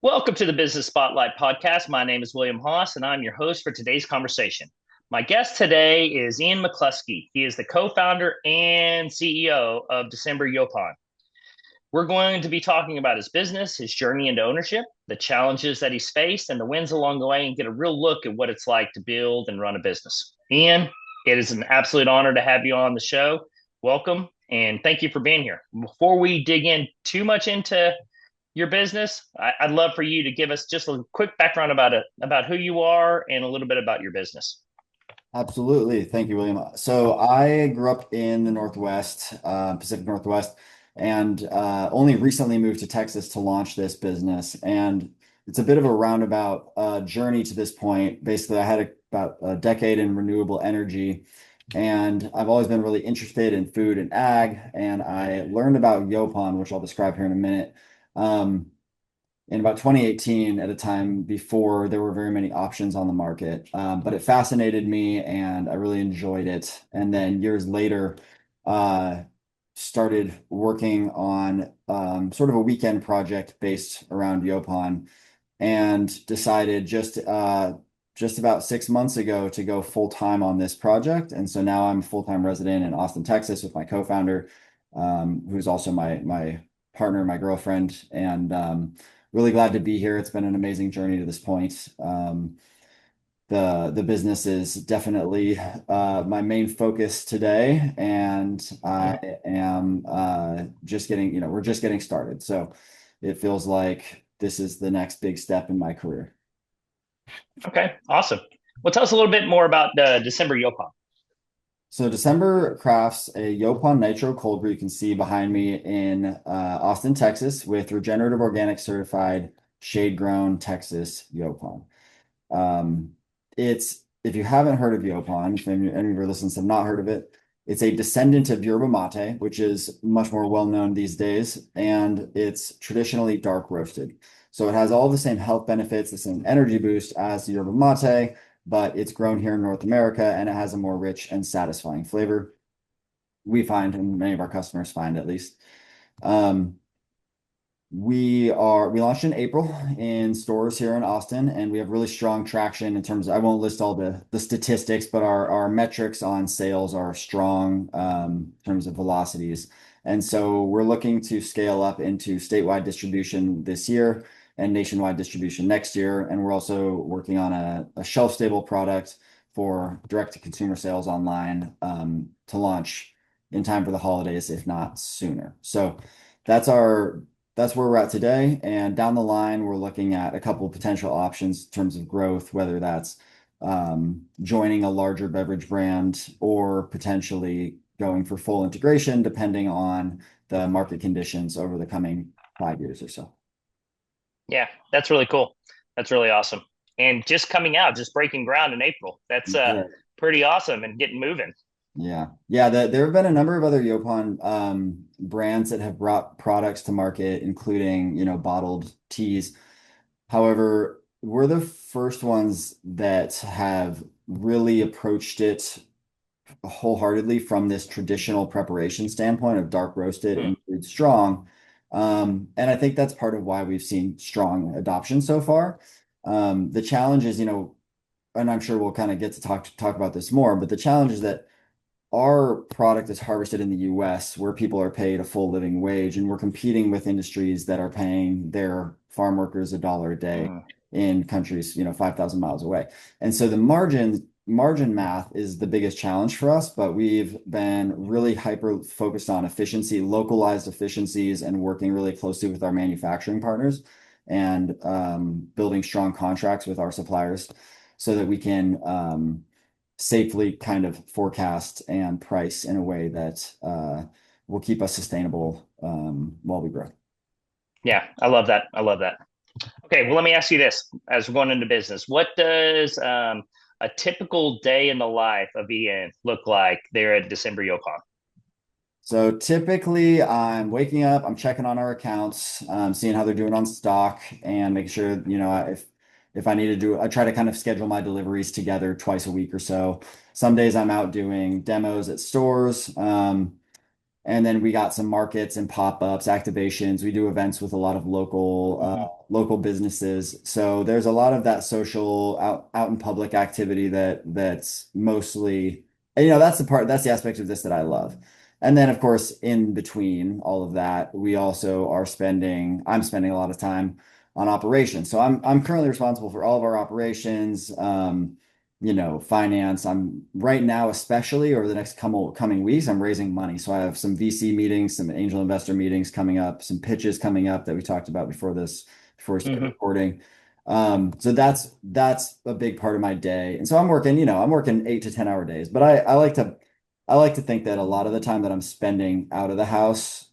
Welcome to the Business Spotlight podcast. My name is William Haas, and I'm your host for today's conversation. My guest today is Ian McCluskey. He is the co-founder and CEO of December Yaupon. We're going to be talking about his business, his journey into ownership, the challenges that he's faced, and the wins along the way, and get a real look at what it's like to build and run a business. Ian, it is an absolute honor to have you on the show. Welcome, and thank you for being here. Before we dig in too much into your business, I'd love for you to give us just a quick background about who you are and a little bit about your business. Absolutely. Thank you, William. So I grew up in the Northwest, Pacific Northwest, and only recently moved to Texas to launch this business. And it's a bit of a roundabout journey to this point. Basically, I had about a decade in renewable energy, and I've always been really interested in food and ag. And I learned about Yopon, which I'll describe here in a minute. Um, in about 2018 at a time before there were very many options on the market. But it fascinated me and I really enjoyed it. And then years later, uh, started working on sort of a weekend project based around Yopon and decided just about 6 months ago to go full time on this project. And so now I'm a full-time resident in Austin, Texas with my co-founder, who's also my partner, my girlfriend, and really glad to be here. It's been an amazing journey to this point. The business is definitely my main focus today, and I Mhm. am just getting, we're just getting started. So it feels like this is the next big step in my career. Okay, awesome. Well, tell us a little bit more about the December Yopon. So December crafts a Yopon Nitro cold brew you can see behind me in Austin, Texas, with regenerative organic certified shade grown Texas Yopon. Um, it's if you haven't heard of Yaupon, if any of your listeners have not heard of it, it's a descendant of yerba mate, which is much more well known these days, and it's traditionally dark roasted. So it has all the same health benefits, the same energy boost as the yerba mate, but it's grown here in North America and it has a more rich and satisfying flavor. We find, and many of our customers find at least. Um, we launched in April in stores here in Austin, and we have really strong traction in terms of, I won't list all the statistics, but our metrics on sales are strong in terms of velocities. And so we're looking to scale up into statewide distribution this year and nationwide distribution next year. And we're also working on a shelf-stable product for direct-to-consumer sales online to launch in time for the holidays, if not sooner. So that's our that's where we're at today. And down the line, we're looking at a couple of potential options in terms of growth, whether that's joining a larger beverage brand or potentially going for full integration, depending on the market conditions over the coming 5 years or so. Yeah, that's really cool. That's really awesome. And just coming out, just breaking ground in April. That's Yeah. pretty awesome and getting moving. Yeah. There have been a number of other Yopon brands that have brought products to market, including, bottled teas. However, we're the first ones that have really approached it wholeheartedly from this traditional preparation standpoint of dark roasted Hmm. and brewed strong. And I think that's part of why we've seen strong adoption so far. The challenge is, and I'm sure we'll kind of get to talk about this more, but the challenge is that our product is harvested in the US where people are paid a full living wage, and we're competing with industries that are paying their farm workers $1 a day Hmm. in countries, 5,000 miles away. And so the margin math is the biggest challenge for us, but we've been really hyper focused on efficiency, localized efficiencies, and working really closely with our manufacturing partners and building strong contracts with our suppliers so that we can safely kind of forecast and price in a way that will keep us sustainable while we grow. Yeah, I love that. I love that. Okay, well, let me ask you this: as we're going into business, what does a typical day in the life of Ian look like there at December Yopon? So typically I'm waking up, I'm checking on our accounts, seeing how they're doing on stock and making sure, if I need to do, I try to kind of schedule my deliveries together twice a week or so. Some days I'm out doing demos at stores. And then we got some markets and pop-ups, activations. We do events with a lot of Hmm. local businesses. So there's a lot of that social out in public activity that's mostly, and, that's the aspect of this that I love. And then of course, in between all of that, I'm spending a lot of time on operations. So I'm currently responsible for all of our operations. Finance. I'm right now, especially over the next coming weeks, I'm raising money. So I have some VC meetings, some angel investor meetings coming up, some pitches coming up that we talked about before we started Hmm. recording. So that's a big part of my day. And so I'm working 8 to 10 hour days, but I like to think that a lot of the time that I'm spending out of the house,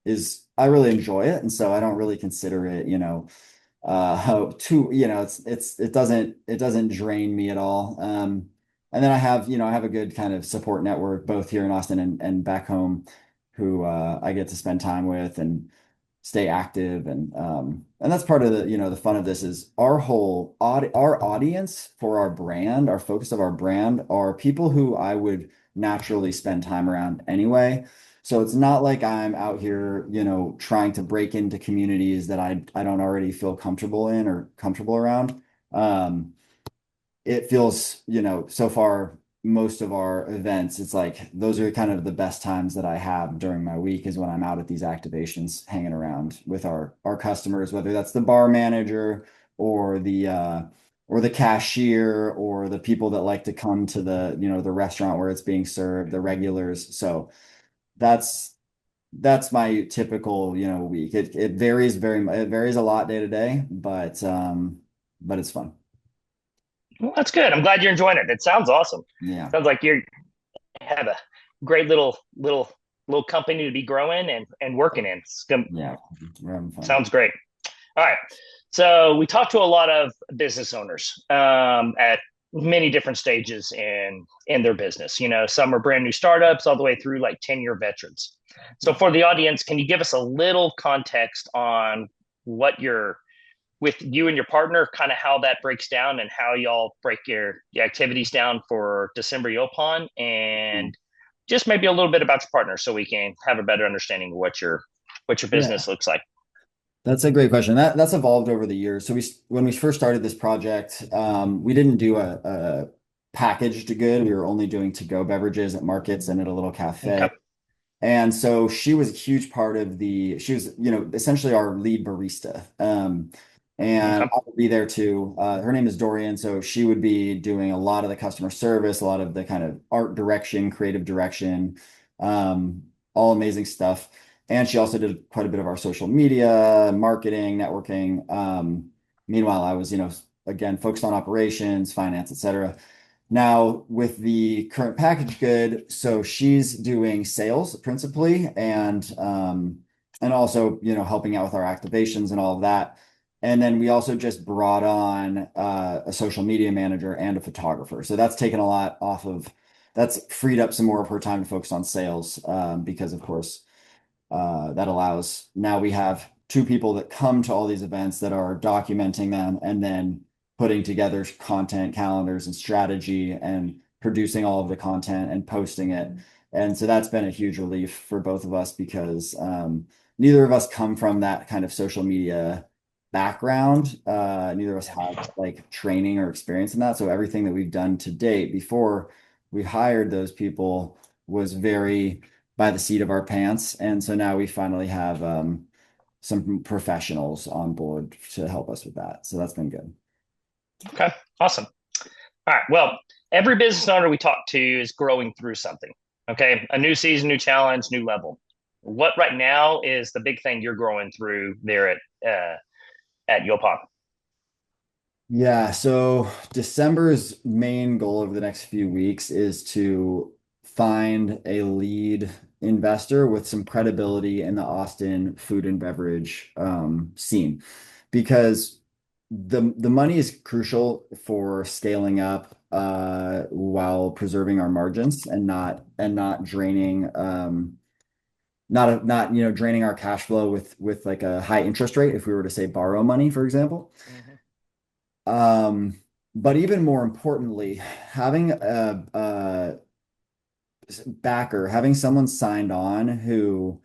is I really enjoy it. And so I don't really consider it, how too it doesn't drain me at all. And then I have a good kind of support network both here in Austin and back home, who I get to spend time with and stay active. And that's part of the fun of this is our audience for our brand, our focus of our brand are people who I would naturally spend time around anyway. So it's not like I'm out here, trying to break into communities that I don't already feel comfortable in or comfortable around. It feels, so far, most of our events, it's like those are kind of the best times that I have during my week is when I'm out at these activations hanging around with our customers, whether that's the bar manager or the cashier or the people that like to come to the restaurant where it's being served, the regulars. So that's that's my typical, week. It varies a lot day to day, but it's fun. Well, that's good. I'm glad you're enjoying it. It sounds awesome. Yeah. Sounds like you have a great little company to be growing and working in. Yeah. We're having fun. Sounds great. All right. So we talked to a lot of business owners at many different stages in their business. Some are brand new startups all the way through like 10-year veterans. So for the audience, can you give us a little context on what you're with you and your partner, kind of how that breaks down and how y'all break your activities down for December Yaupon, and just maybe a little bit about your partner so we can have a better understanding of what your Yeah. business looks like. That's a great question. That's evolved over the years. So when we first started this project, we didn't do a packaged good. We were only doing to-go beverages at markets and at a little cafe. Okay. And so she was a huge part of she was, essentially our lead barista. And Okay. I would be there too. Her name is Dorian. So she would be doing a lot of the customer service, a lot of the kind of art direction, creative direction, um, all amazing stuff. And she also did quite a bit of our social media, marketing, networking. Meanwhile, I was, again, focused on operations, finance, etc. Now, with the current package good, so she's doing sales principally and also, helping out with our activations and all of that. And then we also just brought on a social media manager and a photographer. So that's freed up some more of her time to focus on sales, because of course that allows now we have two people that come to all these events that are documenting them and then putting together content calendars and strategy and producing all of the content and posting it. And so that's been a huge relief for both of us because neither of us come from that kind of social media background. Neither of us have like training or experience in that. So everything that we've done to date before we hired those people was very by the seat of our pants. And so now we finally have some professionals on board to help us with that. So that's been good. Okay. Awesome. All right. Well, every business owner we talk to is growing through something. Okay. A new season, new challenge, new level. What right now is the big thing you're growing through there at Yopon? Yeah, so December's main goal over the next few weeks is to find a lead investor with some credibility in the Austin food and beverage scene, because the money is crucial for scaling up while preserving our margins and not draining not draining our cash flow with like a high interest rate if we were to say borrow money, for example. Mm-hmm. But even more importantly, having backer, having someone signed on who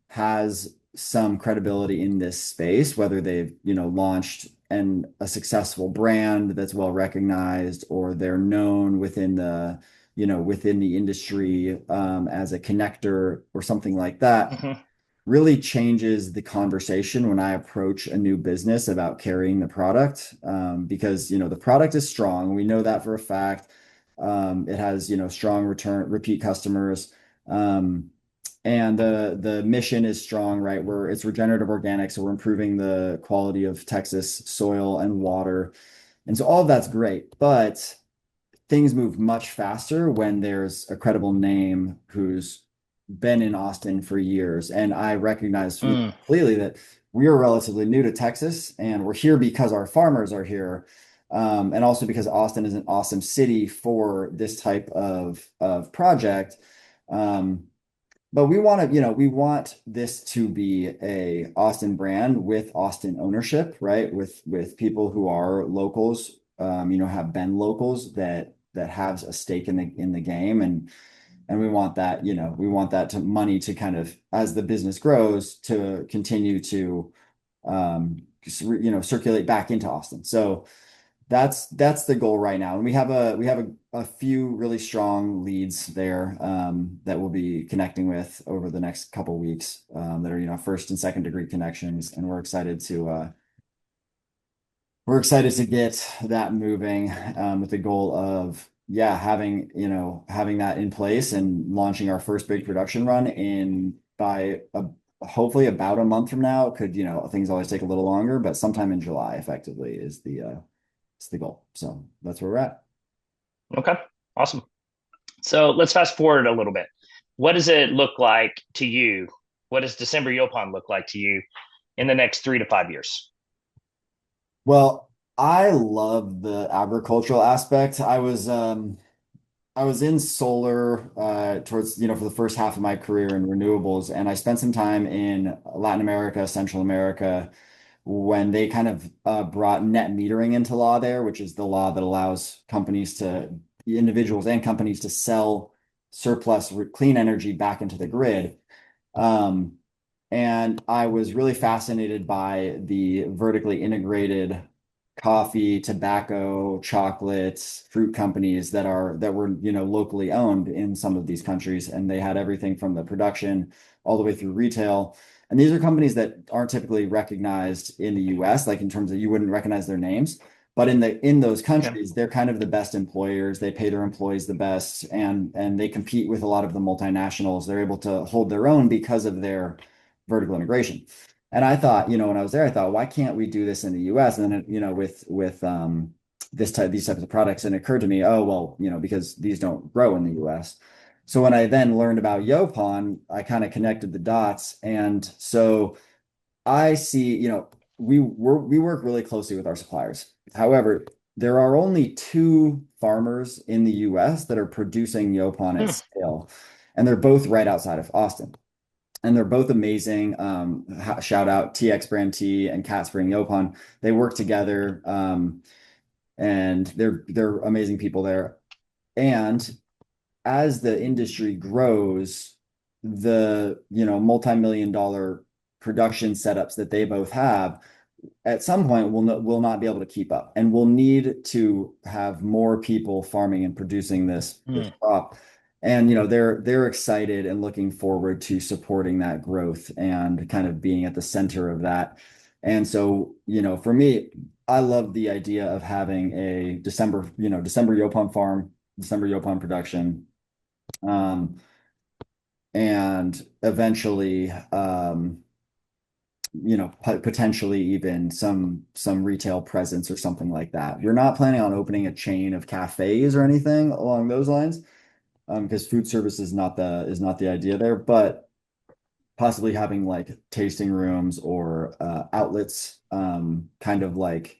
has some credibility in this space, whether they've, launched a successful brand that's well recognized, or they're known within the industry, as a connector or something like that, Hmm. really changes the conversation when I approach a new business about carrying the product. Because, the product is strong. We know that for a fact. It has, strong repeat customers. Um, and the mission is strong, right? Where it's regenerative organic, so we're improving the quality of Texas soil and water. And so all of that's great, but things move much faster when there's a credible name who's been in Austin for years. And I recognize Mm. clearly that we are relatively new to Texas, and we're here because our farmers are here. And also because Austin is an awesome city for this type of project. Um, but we want this to be a Austin brand with Austin ownership, right? With people who are locals, have been locals that have a stake in the game, and we want that, we want that to money to kind of, as the business grows, to continue to circulate back into Austin. So that's the goal right now. And we have a few really strong leads there, that we'll be connecting with over the next couple of weeks, that are, first and second degree connections. And we're excited to get that moving, with the goal of, yeah, having that in place and launching our first big production run hopefully about a month from now. Could, things always take a little longer, but sometime in July effectively is the goal. So that's where we're at. Okay, awesome. So let's fast forward a little bit. What does it look like to you? What does December Yaupon look like to you in the next 3 to 5 years? Well, I love the agricultural aspect. I was in solar, towards, for the first half of my career in renewables, and I spent some time in Latin America, Central America, when they kind of, brought net metering into law there, which is the law that allows individuals and companies to sell surplus clean energy back into the grid. Um, and I was really fascinated by the vertically integrated coffee, tobacco, chocolates, fruit companies that were, locally owned in some of these countries. And they had everything from the production all the way through retail. And these are companies that aren't typically recognized in the US, like in terms of, you wouldn't recognize their names. But in those Okay. countries, they're kind of the best employers. They pay their employees the best, and they compete with a lot of the multinationals. They're able to hold their own because of their vertical integration. And I thought, when I was there, I thought, why can't we do this in the US? And then, with these types of products, and it occurred to me, oh, well, because these don't grow in the US. So when I then learned about Yopon, I kind of connected the dots. And so I see, we work really closely with our suppliers. However, there are only two farmers in the US that are producing Yopon at Hmm. scale, and they're both right outside of Austin. And they're both amazing. Shout out TX Brand T and Cat Spring Yopon. They work together, and they're amazing people there. And as the industry grows, the, multi-million dollar production setups that they both have, at some point will not be able to keep up, and we'll need to have more people farming and producing this Hmm. crop. And, they're excited and looking forward to supporting that growth and kind of being at the center of that. And so, for me, I love the idea of having a December Yopon farm, December Yopon production, um, and eventually, potentially even some retail presence or something like that. We're not planning on opening a chain of cafes or anything along those lines, because food service is not the idea there, but possibly having like tasting rooms or, outlets, kind of like,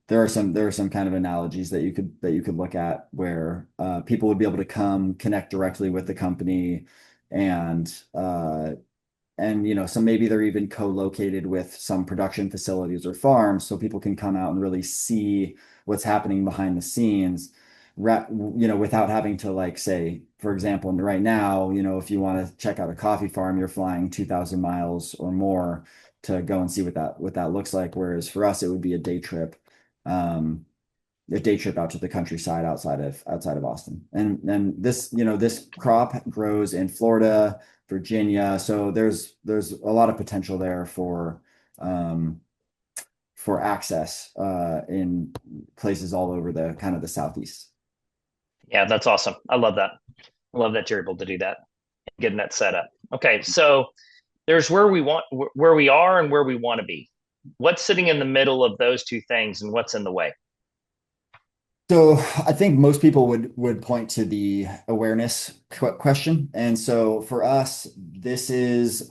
there are some kind of analogies that you could look at where, people would be able to come connect directly with the company, and, so maybe they're even co-located with some production facilities or farms, so people can come out and really see what's happening behind the scenes. without having to like say, for example, right now, if you want to check out a coffee farm, you're flying 2,000 miles or more to go and see what that looks like. Whereas for us, it would be um, a day trip out to the countryside outside of Austin. And this crop grows in Florida, Virginia, so there's a lot of potential there um, for access in places all over the kind of the southeast. Yeah, that's awesome. I love that. I love that you're able to do that, getting that set up. Okay, so there's where we are and where we want to be. What's sitting in the middle of those two things, and what's in the way? So I think most people would point to the awareness question. And so for us, this is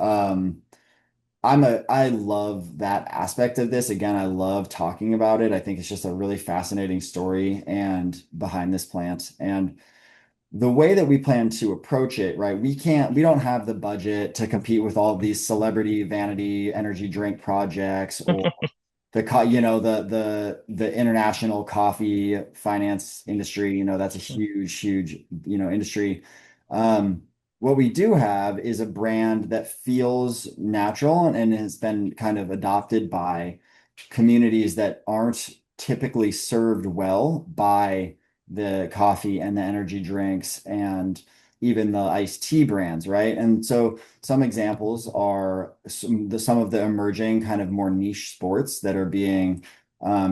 I love that aspect of this. Again, I love talking about it. I think it's just a really fascinating story and behind this plant. And the way that we plan to approach it, right? We don't have the budget to compete with all of these celebrity vanity energy drink projects or the international coffee finance industry, that's a huge, industry. Um, what we do have is a brand that feels natural and has been kind of adopted by communities that aren't typically served well by the coffee and the energy drinks and even the iced tea brands, right? And so some examples are some of the emerging kind of more niche sports that are being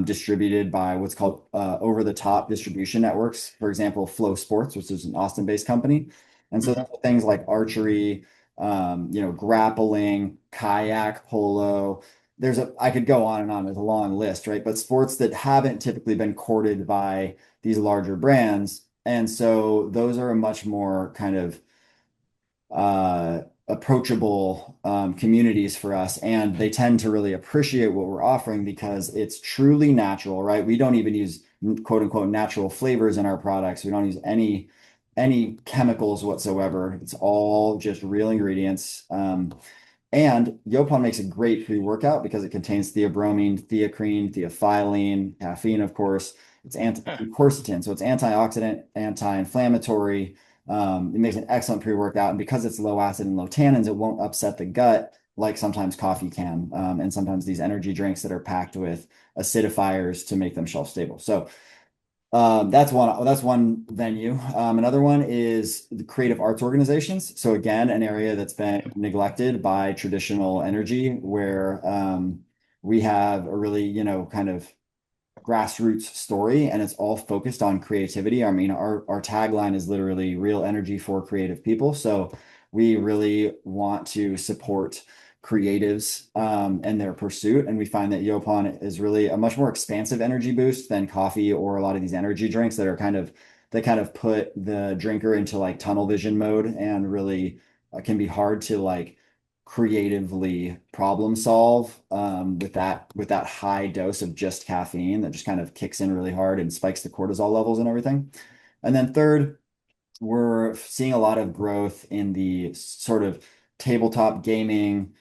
distributed by what's called over-the-top distribution networks. For example, Flow Sports, which is an Austin-based company. And so Mhm. those are things like archery, grappling, kayak, polo. I could go on and on. There's a long list, right? But sports that haven't typically been courted by these larger brands. And so those are a much more kind of approachable communities for us. And they tend to really appreciate what we're offering because it's truly natural, right? We don't even use quote unquote natural flavors in our products. We don't use any chemicals whatsoever. It's all just real ingredients. And Yaupon makes a great pre-workout because it contains theobromine, theocrine, theophylline, caffeine, of course. It's Huh. quercetin, so it's antioxidant, anti-inflammatory. It makes an excellent pre-workout, and because it's low acid and low tannins, it won't upset the gut like sometimes coffee can, and sometimes these energy drinks that are packed with acidifiers to make them shelf stable. So that's one venue. Another one is the creative arts organizations. So again, an area that's been neglected by traditional energy, where we have a really, kind of grassroots story, and it's all focused on creativity. I mean, our tagline is literally real energy for creative people. So we really want to support creatives and their pursuit. And we find that Yaupon is really a much more expansive energy boost than coffee or a lot of these energy drinks that kind of put the drinker into like tunnel vision mode and really can be hard to like creatively problem solve with that high dose of just caffeine that just kind of kicks in really hard and spikes the cortisol levels and everything. And then third, we're seeing a lot of growth in the sort of tabletop gaming,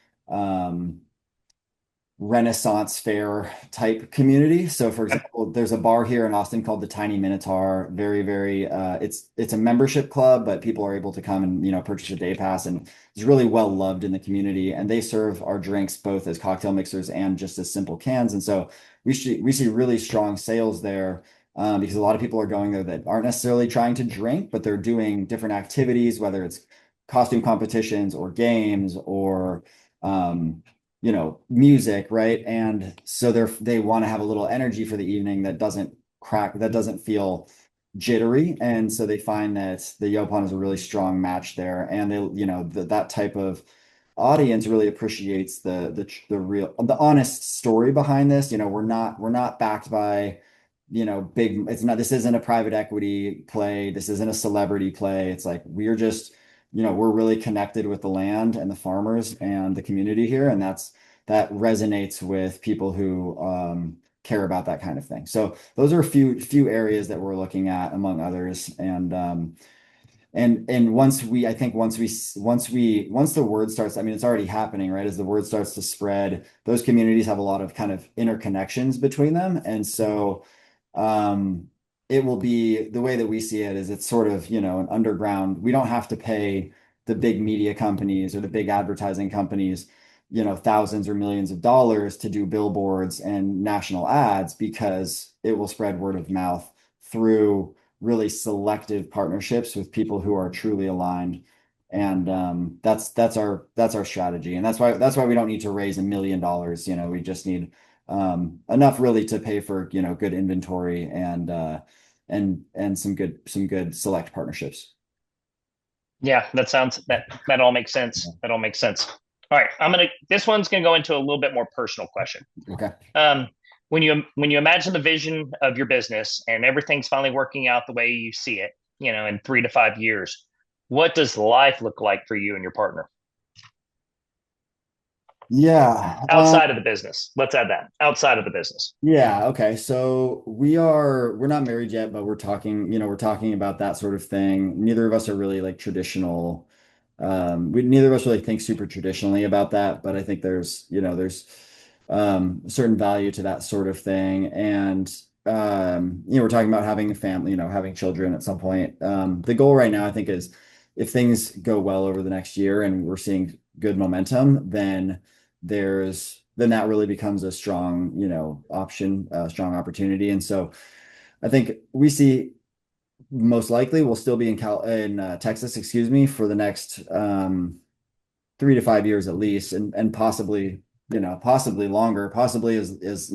Renaissance fair type community. So for example, there's a bar here in Austin called the Tiny Minotaur. Very, very it's a membership club, but people are able to come and purchase a day pass, and it's really well loved in the community. And they serve our drinks both as cocktail mixers and just as simple cans. And so we see really strong sales there. Because a lot of people are going there that aren't necessarily trying to drink, but they're doing different activities, whether it's costume competitions or games or um, music, right? And so they want to have a little energy for the evening that doesn't feel jittery. And so they find that the Yopon is a really strong match there. And that type of audience really appreciates the honest story behind this. We're not backed by, this isn't a private equity play. This isn't a celebrity play. It's like we're really connected with the land and the farmers and the community here, and that resonates with people who care about that kind of thing. So those are a few areas that we're looking at among others, and I think once the word starts, I mean, it's already happening, right? As the word starts to spread, those communities have a lot of kind of interconnections between them, and so um, it will be the way that we see it is it's sort of, an underground. We don't have to pay the big media companies or the big advertising companies, thousands or millions of dollars to do billboards and national ads because it will spread word of mouth through really selective partnerships with people who are truly aligned. And that's our strategy. And that's why we don't need to raise $1 million. We just need enough really to pay for, good inventory and some good select partnerships. Yeah, that all makes sense. That all makes sense. All right, this one's gonna go into a little bit more personal question. Okay. Um, when you imagine the vision of your business and everything's finally working out the way you see it, in 3 to 5 years, what does life look like for you and your partner Yeah. outside of the business? Let's add that outside of the business. Yeah, okay. So we're not married yet, but we're talking about that sort of thing. Neither of us are really like traditional. Neither of us really think super traditionally about that, but I think there's a certain value to that sort of thing. And we're talking about having a family, having children at some point. The goal right now, I think, is if things go well over the next year and we're seeing good momentum, then that really becomes a strong, option, strong opportunity. And so I think we see most likely we'll still be in Texas, excuse me, for the next 3 to 5 years at least, and possibly longer, possibly as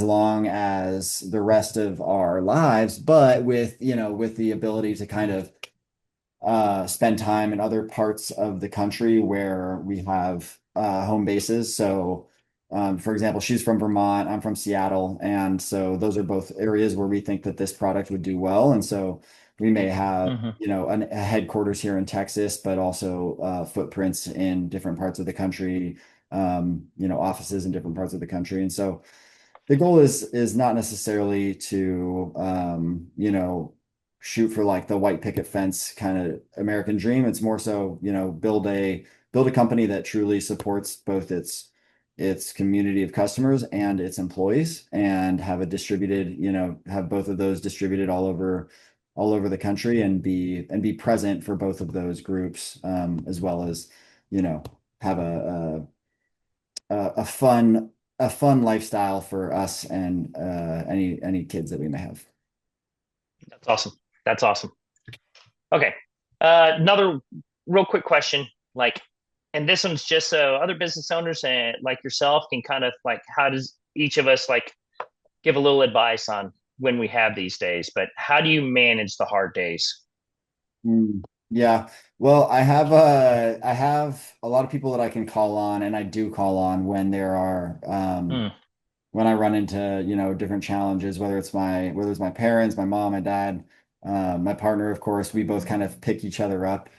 long as the rest of our lives, but with the ability to kind of spend time in other parts of the country where we have home bases. So, for example, she's from Vermont, I'm from Seattle, and so those are both areas where we think that this product would do well. And so we may have, Hmm. a headquarters here in Texas, but also footprints in different parts of the country, offices in different parts of the country. And so the goal is not necessarily to shoot for like the white picket fence kind of American dream. It's more so, build a company that truly supports both its community of customers and its employees, and have both of those distributed all over the country, and be present for both of those groups, as well as, have a fun lifestyle for us and any kids that we may have. That's awesome. That's awesome. Okay. Another real quick question, and this one's just so other business owners and like yourself can kind of like, how does each of us like give a little advice on when we have these days, but how do you manage the hard days? Yeah. Well, I have a lot of people that I can call on, and I do call on when Mm, when I run into, different challenges, whether it's my parents, my mom, my dad, my partner, of course. We both kind of pick each other up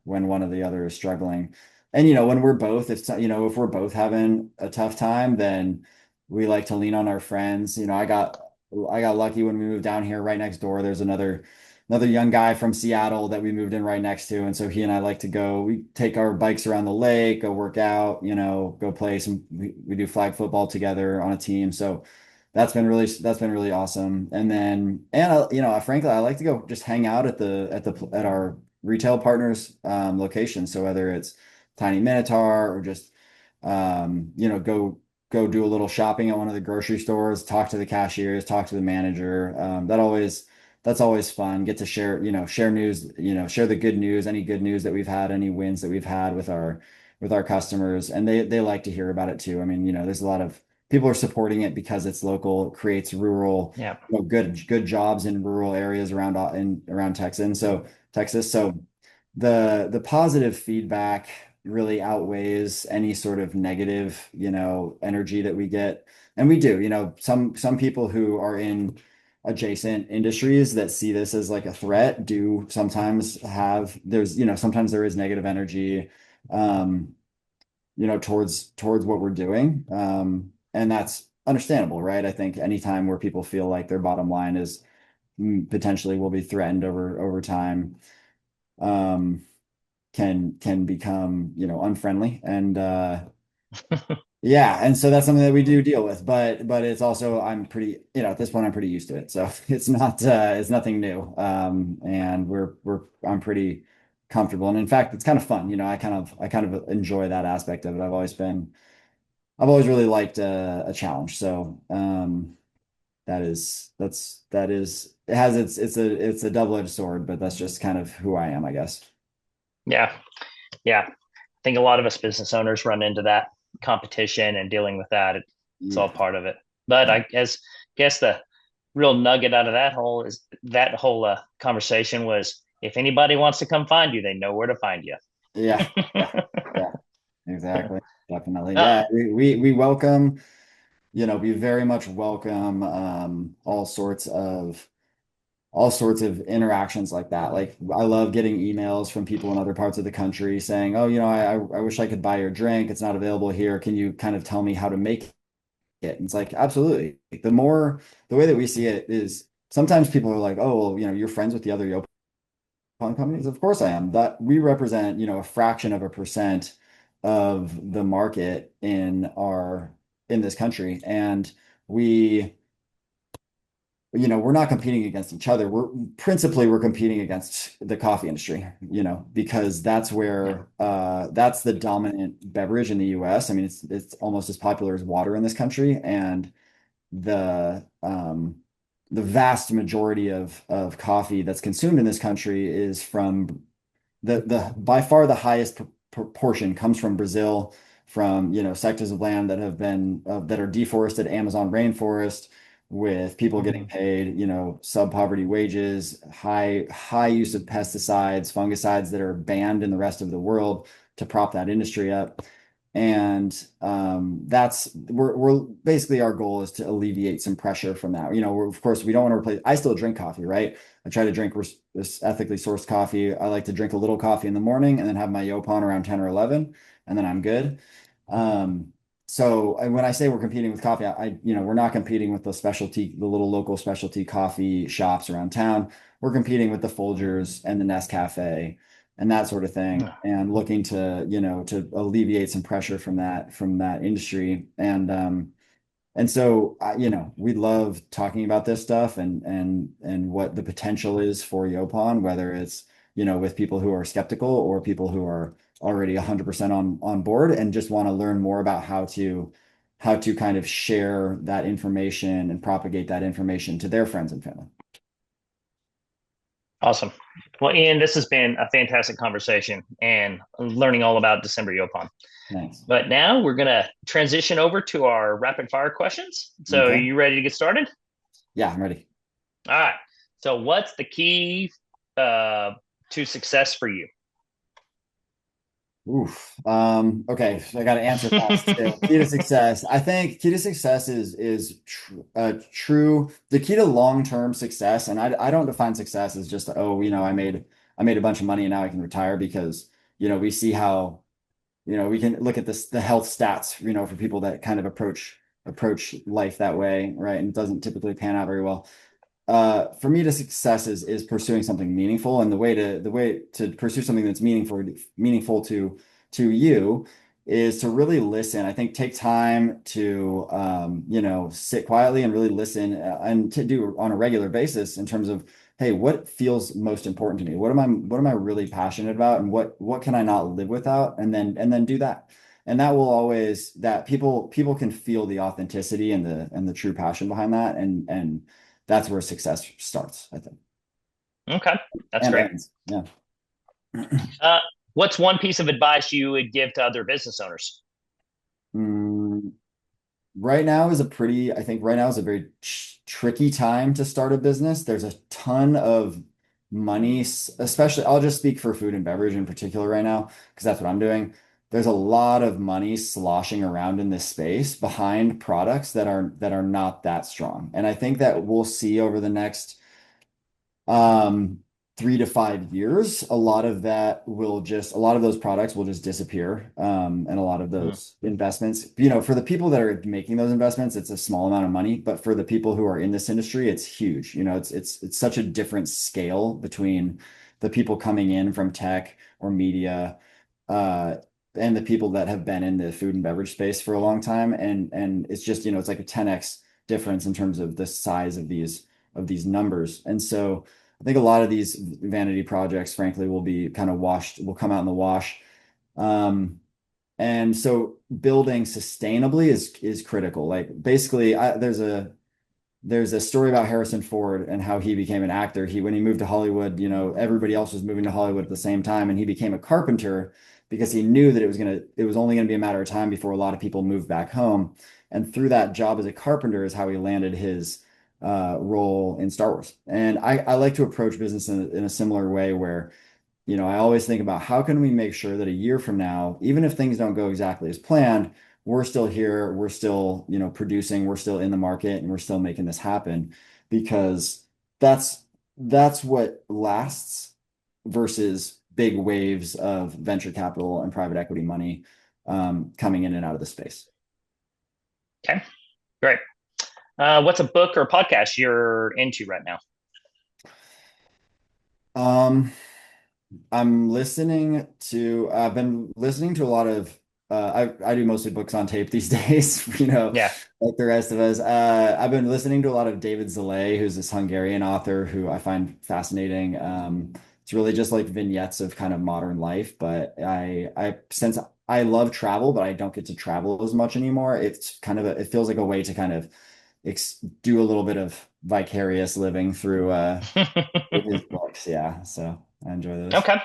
when one or the other is struggling. And when we're both, if we're both having a tough time, then we like to lean on our friends. I got lucky when we moved down here. Right next door, there's another young guy from Seattle that we moved in right next to. And so he and I like to we take our bikes around the lake, go work out, go play we do flag football together on a team. So that's been really awesome. Frankly, I like to go just hang out at our retail partners location. So whether it's Tiny Minotaur or just, go do a little shopping at one of the grocery stores, talk to the cashiers, talk to the manager. That's always fun. Get to share news, share the good news, any good news that we've had, any wins that we've had with our customers, and they like to hear about it too. I mean, there's a lot of people are supporting it because it's local, creates rural, yeah. good jobs in rural areas around Texas. So the positive feedback really outweighs any sort of negative, energy that we get. And we do, some people who are in adjacent industries that see this as like a threat do sometimes sometimes there is negative energy, um, towards what we're doing. And that's understandable, right? I think anytime where people feel like their bottom line is potentially will be threatened over time, um, can become, unfriendly. Yeah, and so that's something that we do deal with, but it's also I'm pretty, at this point I'm pretty used to it. So it's nothing new. And I'm pretty comfortable. And in fact, it's kind of fun. I kind of enjoy that aspect of it. I've always really liked a challenge. So that is it has it's a double-edged sword, but that's just kind of who I am, I guess. Yeah, yeah. I think a lot of us business owners run into that competition and dealing with that. It's all Yeah. part of it. But Yeah. I guess the real nugget out of that whole conversation was if anybody wants to come find you, they know where to find you. Yeah. Yeah. Yeah. Exactly. Definitely. uh, Yeah. We welcome, we very much welcome all sorts of interactions like that. Like I love getting emails from people in other parts of the country saying, "Oh, I wish I could buy your drink. It's not available here. Can you kind of tell me how to make it?" And it's like, absolutely. The way that we see it is sometimes people are like, "Oh, well, you're friends with the other Yaupon companies." Of course I am. That we represent, a fraction of a percent of the market in this country. And we we're not competing against each other. We're competing against the coffee industry, because yeah, that's the dominant beverage in the US. I mean, it's almost as popular as water in this country, and the um the vast majority of coffee that's consumed in this country is from the by far the highest proportion comes from Brazil, from sectors of land that have been that are deforested Amazon rainforest, with people getting mhm, paid sub-poverty wages, high use of pesticides, fungicides that are banned in the rest of the world to prop that industry up. And that's we're basically our goal is to alleviate some pressure from that. Of course, we don't want to replace. I still drink coffee, right? I try to drink this ethically sourced coffee. I like to drink a little coffee in the morning and then have my Yaupon around 10 or 11, and then I'm good. Um, when I say we're competing with coffee, we're not competing with the little local specialty coffee shops around town. We're competing with the Folgers and the Nescafe and that sort of thing, yeah. and looking to alleviate some pressure from that industry. And so, we love talking about this stuff and what the potential is for Yopon, whether it's, with people who are skeptical or people who are already 100% on board and just want to learn more about how to kind of share that information and propagate that information to their friends and family. Awesome. Well, Ian, this has been a fantastic conversation and learning all about December Yopon. Thanks. But now we're going to transition over to our rapid fire questions. So, are Okay. you ready to get started? Yeah, I'm ready. All right. So, what's the key uh, to success for you? Oof. Okay, so I got to answer fast too. Key to success. I think key to success is true. The key to long-term success, and I don't define success as just, oh, I made a bunch of money and now I can retire, because we see how we can look at the health stats, for people that kind of approach life that way, right? And it doesn't typically pan out very well. For me, to success is pursuing something meaningful, and the way to pursue something that's meaningful to you is to really listen. I think take time to sit quietly and really listen, and to do on a regular basis in terms of, hey, what feels most important to me? What am I really passionate about, and what can I not live without? And then do that. And that will always that people can feel the authenticity and the true passion behind that, and that's where success starts, I think, Okay, that's and great. ends. Yeah. Uh, what's one piece of advice you would give to other business owners? Mm, I think right now is a very tricky time to start a business. There's a ton of money, especially, I'll just speak for food and beverage in particular right now, because that's what I'm doing. There's a lot of money sloshing around in this space behind products that are not that strong. And I think that we'll see over the next um 3 to 5 years, a lot of those products will just disappear, and a lot of Mhm. those investments, for the people that are making those investments, it's a small amount of money, but for the people who are in this industry, it's huge. It's such a different scale between the people coming in from tech or media, uh and the people that have been in the food and beverage space for a long time. And it's just, it's like a 10x difference in terms of the size of these numbers. And so I think a lot of these vanity projects, frankly, will be kind of will come out in the wash. Um, and so building sustainably is critical. Like basically, there's a story about Harrison Ford and how he became an actor. When he moved to Hollywood, everybody else was moving to Hollywood at the same time, and he became a carpenter because he knew that it was only gonna be a matter of time before a lot of people moved back home. And through that job as a carpenter is how he landed his role in Star Wars. And I like to approach business in a similar way where I always think about how can we make sure that a year from now, even if things don't go exactly as planned, we're still here, we're still, producing, we're still in the market, and we're still making this happen because that's that's what lasts versus big waves of venture capital and private equity money coming in and out of the space. Okay, great. What's a book or podcast you're into right now? Um, I've been listening to a lot of, I do mostly books on tape these days, Yeah. like the rest of us. I've been listening to a lot of David Zalay, who's this Hungarian author who I find fascinating. It's really just like vignettes of kind of modern life, but since I love travel, but I don't get to travel as much anymore, it feels like a way to kind of do a little bit of vicarious living through his books. Yeah. So I enjoy those. Okay.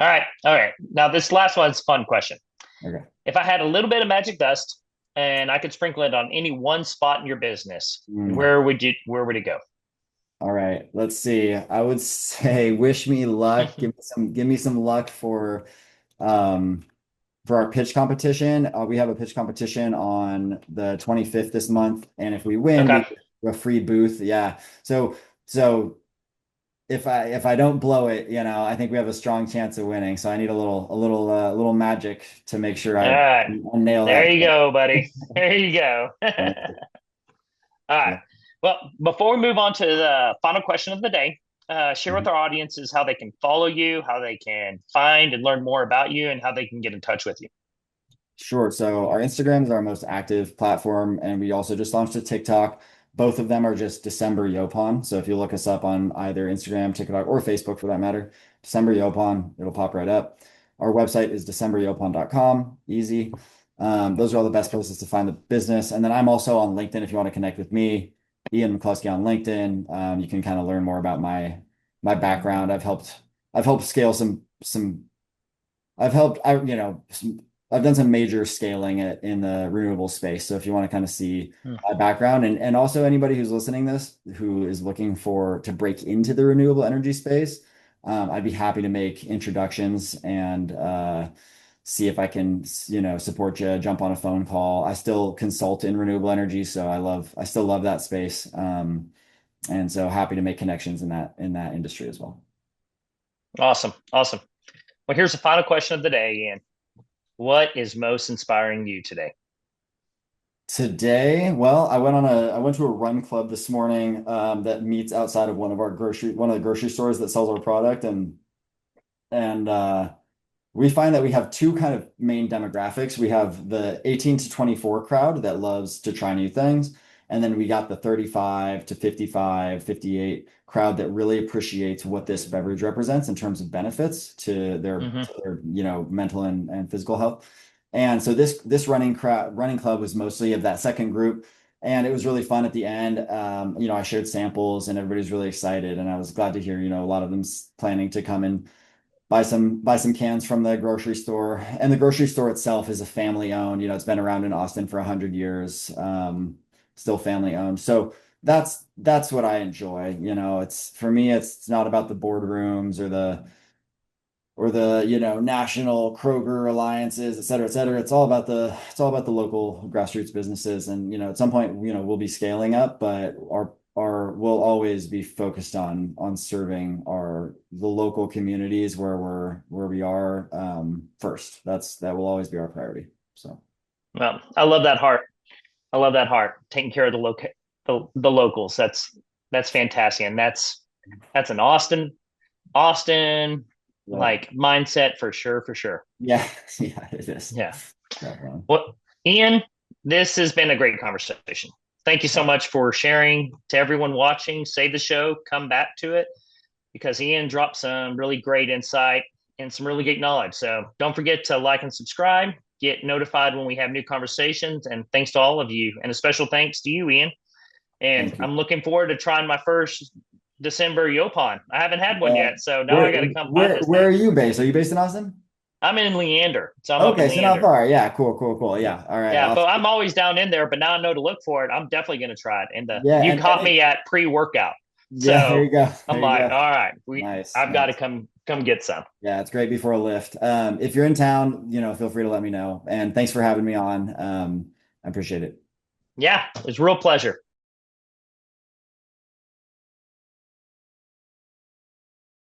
All right. All right. Now, this last one's a fun question. Okay. If I had a little bit of magic dust and I could sprinkle it on any one spot in your business, Mm. where would it go? All right. Let's see. I would say wish me luck. Give me some luck um for our pitch competition. We have a pitch competition on the 25th this month, and if we win, we Okay. get a free booth. Yeah. So if I don't blow it, I think we have a strong chance of winning. So I need a little magic to make sure All I right. nail There that. you go, buddy. There you go. All right. Yeah. Well, before we move on to the final question of the day, share with Mhm. our audiences how they can follow you, how they can find and learn more about you, and how they can get in touch with you. Sure. So our Instagram is our most active platform, and we also just launched a TikTok. Both of them are just December Yaupon. So if you look us up on either Instagram, TikTok, or Facebook for that matter, December Yaupon, it'll pop right up. Our website is decemberyaupon.com. Easy. Those are all the best places to find the business. And then I'm also on LinkedIn if you want to connect with me, Ian McCluskey on LinkedIn. You can kind of learn more about my background. I've helped scale some I've helped, I've done some major scaling in the renewable space. So if you want to kind of see Hmm. my background and also anybody who's listening this who is looking to break into the renewable energy space, I'd be happy to make introductions and see if I can, support you, jump on a phone call. I still consult in renewable energy, so I still love that space. And so happy to make connections in that industry as well. Awesome. Awesome. Well, here's the final question of the day, Ian. What is most inspiring you today? Today, well, I went to a run club this morning that meets outside of one of the grocery stores that sells our product, and we find that we have two kind of main demographics. We have the 18 to 24 crowd that loves to try new things. And then we got the 35 to 55, 58 crowd that really appreciates what this beverage represents in terms of benefits Hmm. to their, mental and physical health. And so this running club was mostly of that second group. And it was really fun at the end. I shared samples and everybody's really excited. And I was glad to hear, a lot of them planning to come and buy some cans from the grocery store. And the grocery store itself is a family owned. It's been around in Austin for 100 years, still family owned. So that's what I enjoy. It's for me, it's not about the boardrooms or the national Kroger alliances, et cetera, et cetera. It's all about the local grassroots businesses. And at some point, we'll be scaling up, but we'll always be focused on serving the local communities where we are first. That will always be our priority. So Well, I love that heart. I love that heart. Taking care of the locals. That's fantastic, and that's an Austin Yep. like mindset for sure, for sure. Yeah. Yeah, it is. Yeah. Definitely. Well, Ian, this has been a great conversation. Thank you so much for sharing. To everyone watching, save the show, come back to it, because Ian dropped some really great insight and some really great knowledge. So don't forget to like and subscribe, get notified when we have new conversations. And thanks to all of you. And a special thanks to you, Ian. And Thank you. I'm looking forward to trying my first December Yaupon. I haven't had one Yeah. yet, so now I Where got to come find where this where thing. are you based? Are you based in Austin? I'm in Leander, so I'm up in Okay, so not Leander. far. Yeah, cool, cool, cool. Yeah. All right. Yeah, but Awesome. I'm always down in there. But now I know to look for it. I'm definitely going to try it. And Yeah, you and caught it, me at pre-workout, yeah, there so you go. I'm There you like, go. all right, Nice, I've got to nice. come get some. Yeah, it's great before a lift. If you're in town, feel free to let me know. And thanks for having me on. I appreciate it. Yeah, it's a real pleasure.